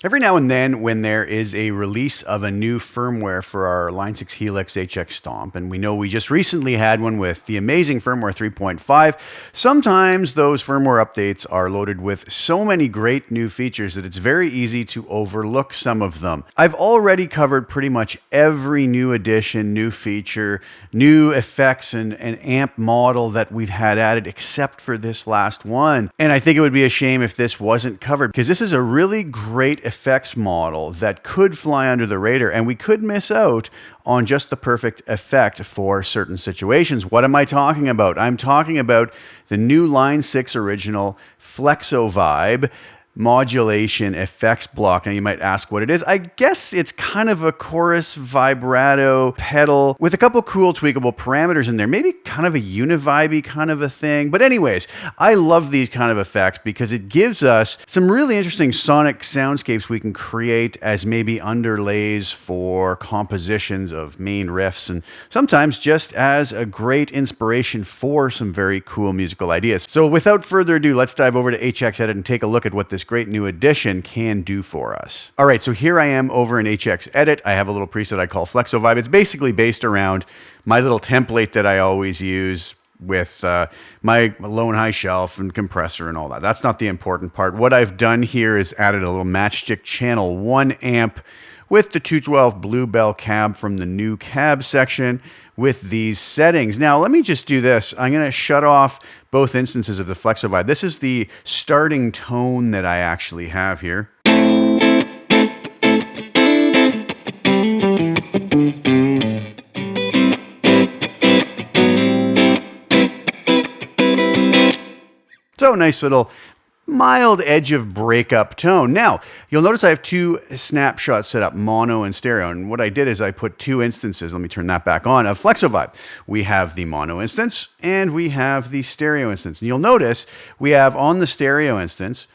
Every now and then when there is a release of a new firmware for our Line 6 Helix HX Stomp, and we know we just recently had one with the amazing Firmware 3.5, sometimes those firmware updates are loaded with so many great new features that it's very easy to overlook some of them. I've already covered pretty much every new addition, new feature, new effects and amp model that we've had added except for this last one. And I think it would be a shame if this wasn't covered, because this is a really great effects model that could fly under the radar, and we could miss out on just the perfect effect for certain situations. What am I talking about? I'm talking about the new Line 6 original FlexoVibe modulation effects block. Now you might ask what it is. I guess it's kind of a chorus vibrato pedal with a couple cool tweakable parameters in there. Maybe kind of a univibey kind of a thing. But anyways, I love these kind of effects because it gives us some really interesting sonic soundscapes we can create as maybe underlays for compositions of main riffs, and sometimes just as a great inspiration for some very cool musical ideas. So without further ado, let's dive over to HX Edit and take a look at what this great new addition can do for us. All right, so here I am over in HX Edit. I have a little preset I call FlexoVibe. It's basically based around my little template that I always use with my low and high shelf and compressor and all that. That's not the important part. What I've done here is added a little matchstick channel 1 amp with the 212 Bluebell cab from the new cab section with these settings. Now, let me just do this. I'm going to shut off both instances of the FlexoVibe. This is the starting tone that I actually have here. So nice little mild edge of breakup tone. Now, you'll notice I have two snapshots set up, mono and stereo. And what I did is I put two instances, let me turn that back on, of FlexoVibe. We have the mono instance and we have the stereo instance. And you'll notice we have on the stereo instance,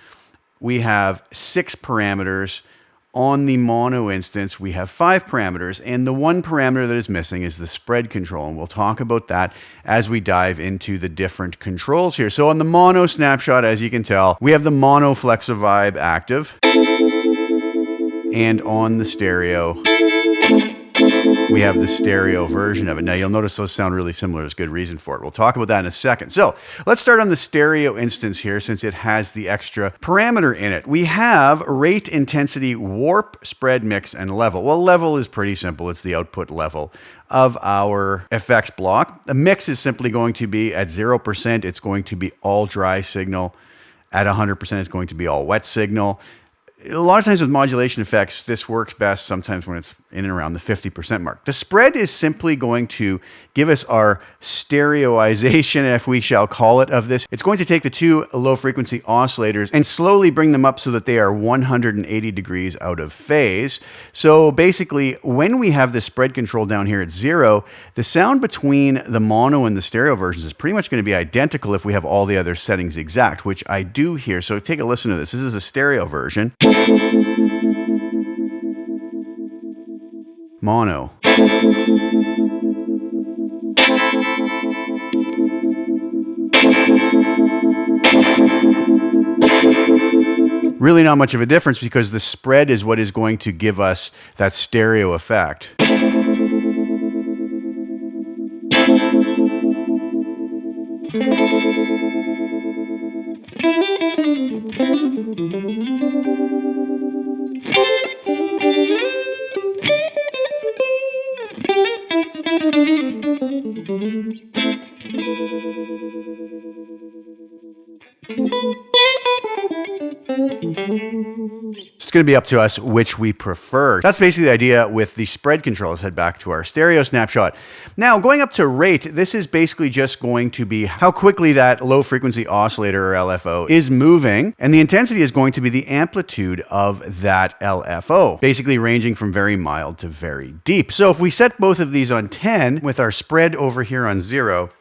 we have 6 parameters. On the mono instance, we have 5 parameters, and the one parameter that is missing is the spread control, and we'll talk about that as we dive into the different controls here. So on the mono snapshot, as you can tell, we have the mono FlexoVibe active, and on the stereo, we have the stereo version of it. Now you'll notice those sound really similar. There's good reason for it. We'll talk about that in a second. So let's start on the stereo instance here, since it has the extra parameter in it. We have rate, intensity, warp, spread, mix, and level. Well, level is pretty simple. It's the output level of our effects block. The mix is simply going to be at 0%. It's going to be all dry signal. At 100%, it's going to be all wet signal. A lot of times with modulation effects, this works best sometimes when it's in and around the 50% mark. The spread is simply going to give us our stereoization, if we shall call it, of this. It's going to take the two low frequency oscillators and slowly bring them up so that they are 180 degrees out of phase. So basically, when we have the spread control down here at 0, the sound between the mono and the stereo versions is pretty much going to be identical if we have all the other settings exact, which I do here. So take a listen to this. This is a stereo version. Mono. Really not much of a difference because the spread is what is going to give us that stereo effect. It's going to be up to us which we prefer. That's basically the idea with the spread control. Let's head back to our stereo snapshot. Now, going up to rate, this is basically just going to be how quickly that low frequency oscillator or LFO is moving, and the intensity is going to be the amplitude of that LFO, basically ranging from very mild to very deep. So if we set both of these on 10 with our spread over here on 0,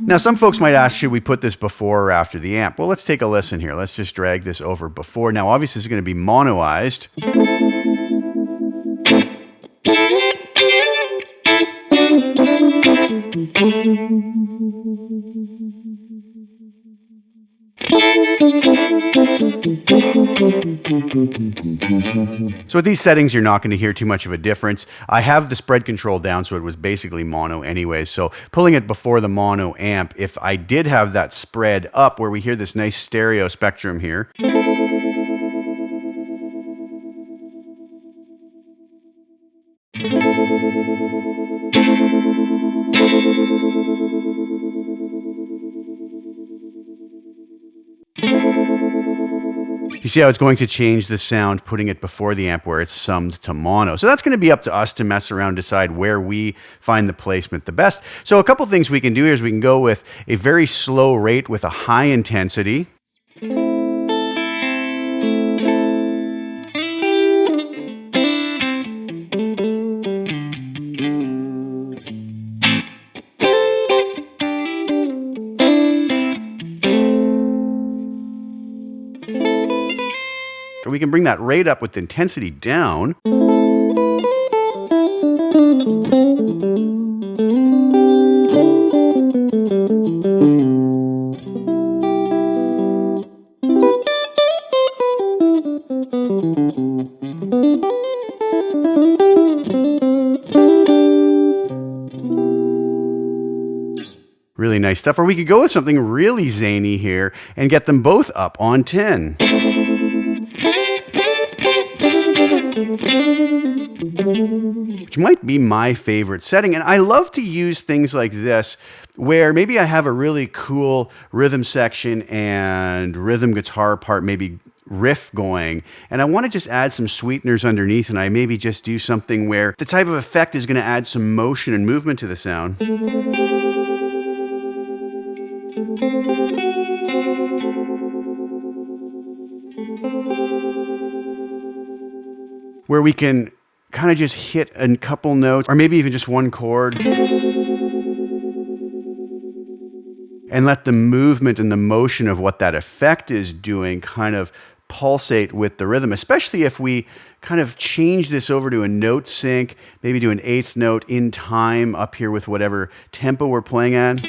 now, some folks might ask, should we put this before or after the amp? Well, let's take a listen here. Let's just drag this over before. Now, obviously, this is going to be monoized. So with these settings, you're not going to hear too much of a difference. I have the spread control down, so it was basically mono anyway. So pulling it before the mono amp, if I did have that spread up where we hear this nice stereo spectrum here, you see how it's going to change the sound putting it before the amp where it's summed to mono. So that's going to be up to us to mess around, decide where we find the placement the best. So a couple things we can do here is we can go with a very slow rate with a high intensity. Or we can bring that rate up with the intensity down. Really nice stuff. Or we could go with something really zany here and get them both up on 10. Which might be my favorite setting. And I love to use things like this where maybe I have a really cool rhythm section and rhythm guitar part, maybe riff going, and I want to just add some sweeteners underneath, and I maybe just do something where the type of effect is going to add some motion and movement to the sound. Where we can kind of just hit a couple notes, or maybe even just one chord, and let the movement and the motion of what that effect is doing kind of pulsate with the rhythm, especially if we kind of change this over to a note sync, maybe do an eighth note in time up here with whatever tempo we're playing at.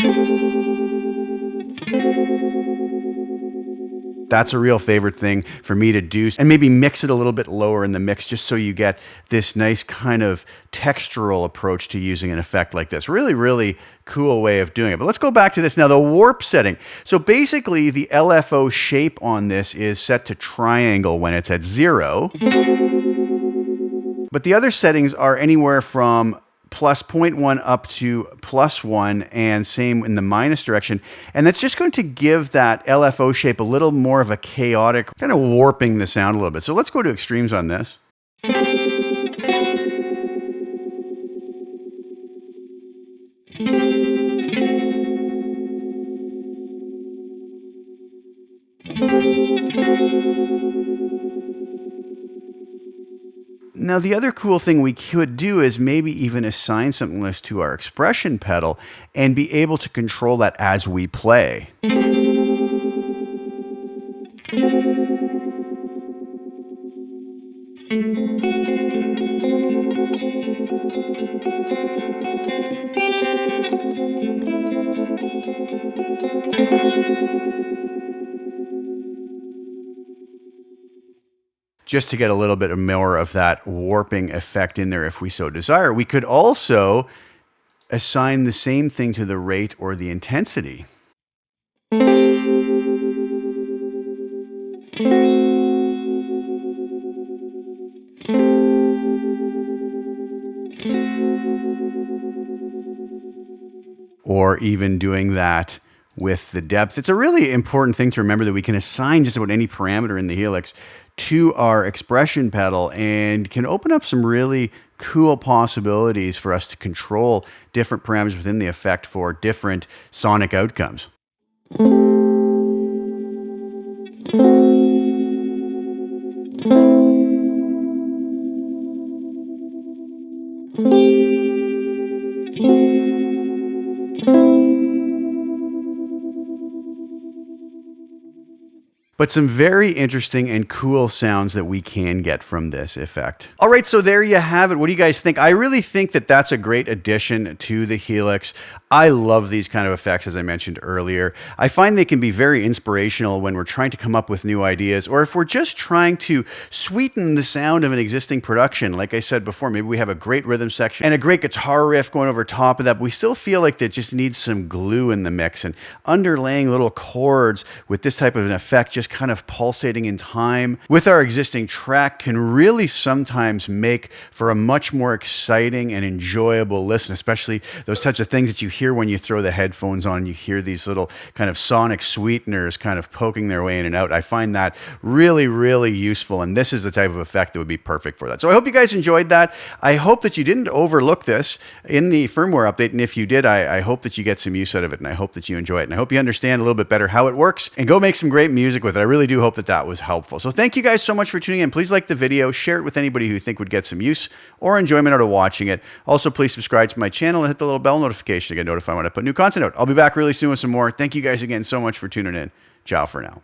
That's a real favorite thing for me to do. And maybe mix it a little bit lower in the mix just so you get this nice kind of textural approach to using an effect like this. Really, really cool way of doing it. But let's go back to this now, the warp setting. So basically the LFO shape on this is set to triangle when it's at 0. But the other settings are anywhere from plus 0.1 up to plus 1, and same in the minus direction. And that's just going to give that LFO shape a little more of a chaotic, kind of warping the sound a little bit. So let's go to extremes on this. Now, the other cool thing we could do is maybe even assign something like this to our expression pedal and be able to control that as we play. Just to get a little bit more of that warping effect in there if we so desire. We could also assign the same thing to the rate or the intensity. Or even doing that with the depth. It's a really important thing to remember that we can assign just about any parameter in the Helix to our expression pedal and can open up some really cool possibilities for us to control different parameters within the effect for different sonic outcomes. but some very interesting and cool sounds that we can get from this effect. All right, so there you have it. What do you guys think? I really think that that's a great addition to the Helix. I love these kind of effects, as I mentioned earlier. I find they can be very inspirational when we're trying to come up with new ideas, or if we're just trying to sweeten the sound of an existing production. Like I said before, maybe we have a great rhythm section and a great guitar riff going over top of that, but we still feel like that just needs some glue in the mix, and underlaying little chords with this type of an effect just kind of pulsating in time with our existing track can really sometimes make for a much more exciting and enjoyable listen, especially those types of things that you hear when you throw the headphones on. You hear these little kind of sonic sweeteners kind of poking their way in and out. I find that really, really useful, and this is the type of effect that would be perfect for that. So I hope you guys enjoyed that. I hope that you didn't overlook this in the firmware update, and if you did, I hope that you get some use out of it, and I hope that you enjoy it, and I hope you understand a little bit better how it works, and go make some great music with it. I really do hope that that was helpful. So thank you guys so much for tuning in. Please like the video, share it with anybody who you think would get some use or enjoyment out of watching it. Also, please subscribe to my channel and hit the little bell notification to get notified when I put new content out. I'll be back really soon with some more. Thank you guys again so much for tuning in. Ciao for now.